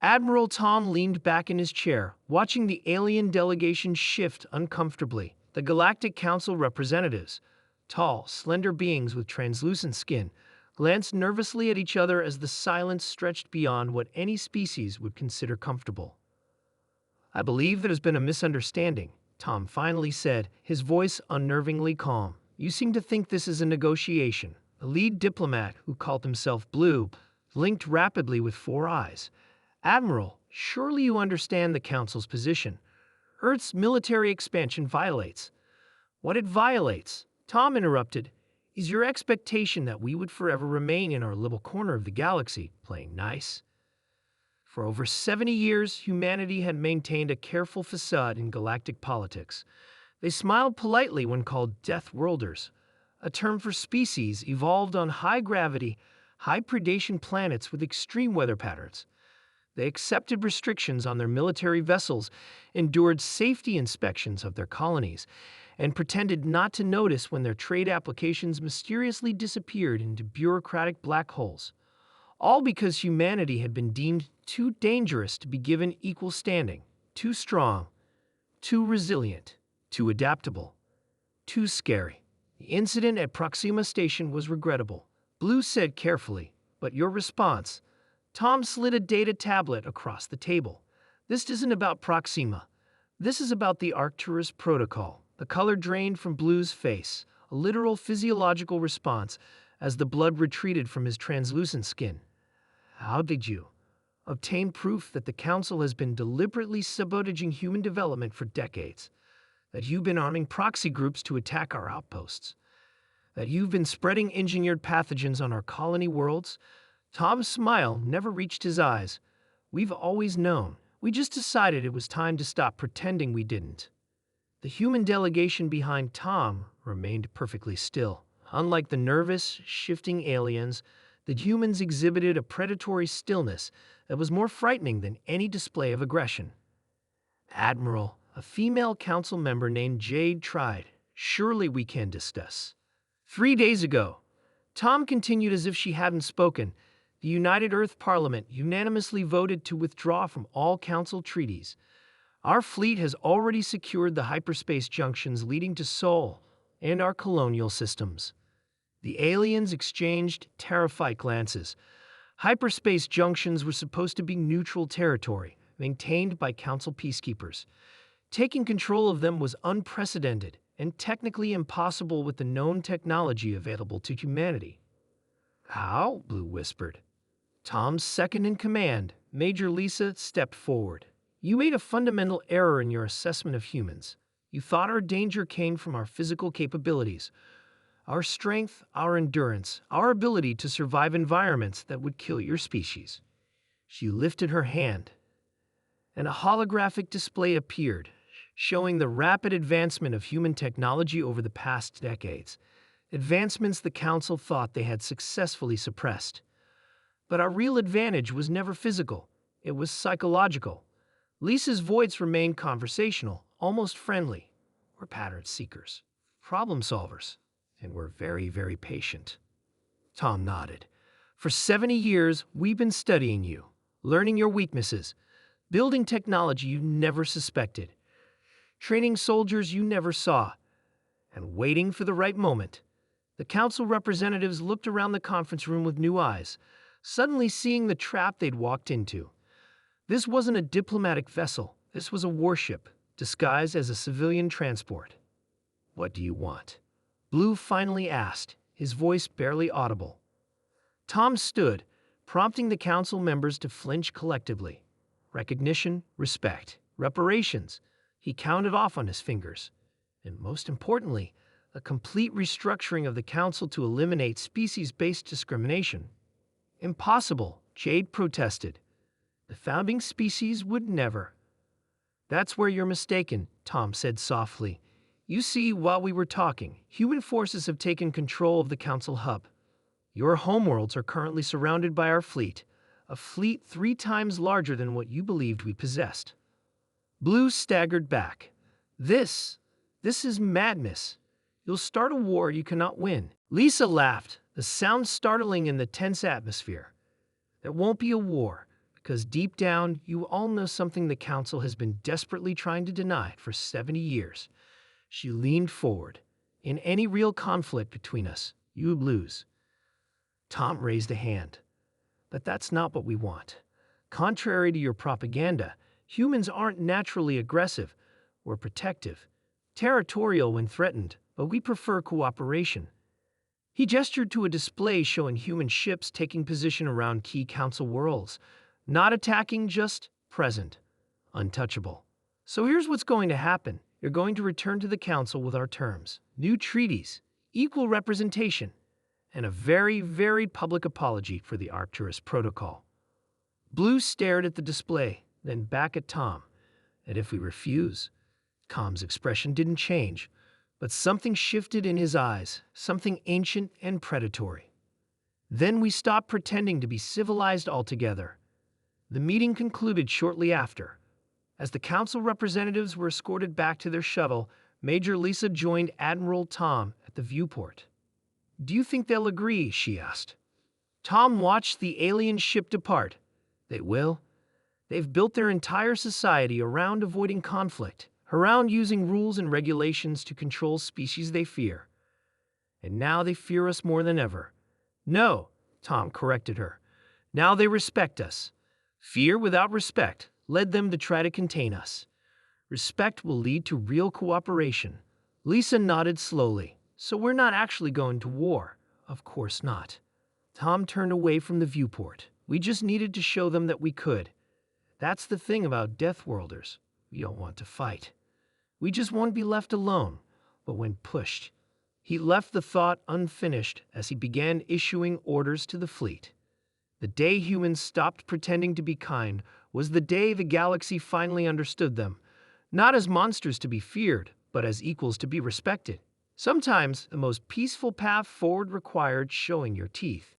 Admiral Tom leaned back in his chair, watching the alien delegation shift uncomfortably. The Galactic Council representatives, tall, slender beings with translucent skin, glanced nervously at each other as the silence stretched beyond what any species would consider comfortable. "I believe there's been a misunderstanding," Tom finally said, his voice unnervingly calm. "You seem to think this is a negotiation." The lead diplomat, who called himself Blue, blinked rapidly with 4 eyes. "Admiral, surely you understand the Council's position. Earth's military expansion violates." "What it violates," Tom interrupted, "is your expectation that we would forever remain in our little corner of the galaxy, playing nice." For over 70 years, humanity had maintained a careful facade in galactic politics. They smiled politely when called Deathworlders, a term for species evolved on high-gravity, high-predation planets with extreme weather patterns. They accepted restrictions on their military vessels, endured safety inspections of their colonies, and pretended not to notice when their trade applications mysteriously disappeared into bureaucratic black holes. All because humanity had been deemed too dangerous to be given equal standing, too strong, too resilient, too adaptable, too scary. The incident at Proxima Station was regrettable, Blue said carefully, but your response— Tom slid a data tablet across the table. "This isn't about Proxima. This is about the Arcturus Protocol." The color drained from Blue's face, a literal physiological response as the blood retreated from his translucent skin. "How did you obtain proof that the Council has been deliberately sabotaging human development for decades? That you've been arming proxy groups to attack our outposts? That you've been spreading engineered pathogens on our colony worlds?" Tom's smile never reached his eyes. "We've always known. We just decided it was time to stop pretending we didn't." The human delegation behind Tom remained perfectly still. Unlike the nervous, shifting aliens, the humans exhibited a predatory stillness that was more frightening than any display of aggression. "Admiral," a female council member named Jade tried, "surely we can discuss." 3 days ago, Tom continued as if she hadn't spoken, the United Earth Parliament unanimously voted to withdraw from all Council treaties. Our fleet has already secured the hyperspace junctions leading to Sol and our colonial systems. The aliens exchanged terrified glances. Hyperspace junctions were supposed to be neutral territory, maintained by Council peacekeepers. Taking control of them was unprecedented and technically impossible with the known technology available to humanity. "How?" Blue whispered. Tom's second-in-command, Major Lisa, stepped forward. "You made a fundamental error in your assessment of humans. You thought our danger came from our physical capabilities, our strength, our endurance, our ability to survive environments that would kill your species." She lifted her hand, and a holographic display appeared, showing the rapid advancement of human technology over the past decades, advancements the Council thought they had successfully suppressed. But our real advantage was never physical, it was psychological. Lisa's voice remained conversational, almost friendly. "We're pattern seekers, problem solvers, and we're very, very patient." Tom nodded. "For 70 years, we've been studying you, learning your weaknesses, building technology you never suspected, training soldiers you never saw, and waiting for the right moment." The Council representatives looked around the conference room with new eyes, suddenly seeing the trap they'd walked into. This wasn't a diplomatic vessel. This was a warship, disguised as a civilian transport. "What do you want?" Blue finally asked, his voice barely audible. Tom stood, prompting the Council members to flinch collectively. Recognition, respect, reparations. He counted off on his fingers. And most importantly, a complete restructuring of the Council to eliminate species-based discrimination. "Impossible," Jade protested. "The founding species would never." "That's where you're mistaken," Tom said softly. "You see, while we were talking, human forces have taken control of the Council hub. Your homeworlds are currently surrounded by our fleet, a fleet 3 times larger than what you believed we possessed." Blue staggered back. This is madness. You'll start a war you cannot win." Lisa laughed, the sound startling in the tense atmosphere. "There won't be a war. The because deep down, you all know something the Council has been desperately trying to deny for 70 years. She leaned forward. In any real conflict between us, you lose. Tom raised a hand. But that's not what we want. Contrary to your propaganda, humans aren't naturally aggressive. We're protective, territorial when threatened, but we prefer cooperation. He gestured to a display showing human ships taking position around key Council worlds, not attacking, just present, untouchable. So here's what's going to happen. You're going to return to the Council with our terms, new treaties, equal representation, and a very, very public apology for the Arcturus Protocol. Blue stared at the display, then back at Tom. And if we refuse? Tom's expression didn't change, but something shifted in his eyes, something ancient and predatory. Then we stopped pretending to be civilized altogether. The meeting concluded shortly after. As the Council representatives were escorted back to their shuttle, Major Lisa joined Admiral Tom at the viewport. "Do you think they'll agree?" she asked. Tom watched the alien ship depart. "They will. They've built their entire society around avoiding conflict, around using rules and regulations to control species they fear. And now they fear us more than ever." "No," Tom corrected her. "Now they respect us. Fear without respect led them to try to contain us. Respect will lead to real cooperation." Lisa nodded slowly. "So we're not actually going to war?" "Of course not." Tom turned away from the viewport. "We just needed to show them that we could. That's the thing about Deathworlders. We don't want to fight. We just won't be left alone." But when pushed, he left the thought unfinished as he began issuing orders to the fleet. The day humans stopped pretending to be kind was the day the galaxy finally understood them, not as monsters to be feared, but as equals to be respected. Sometimes the most peaceful path forward required showing your teeth.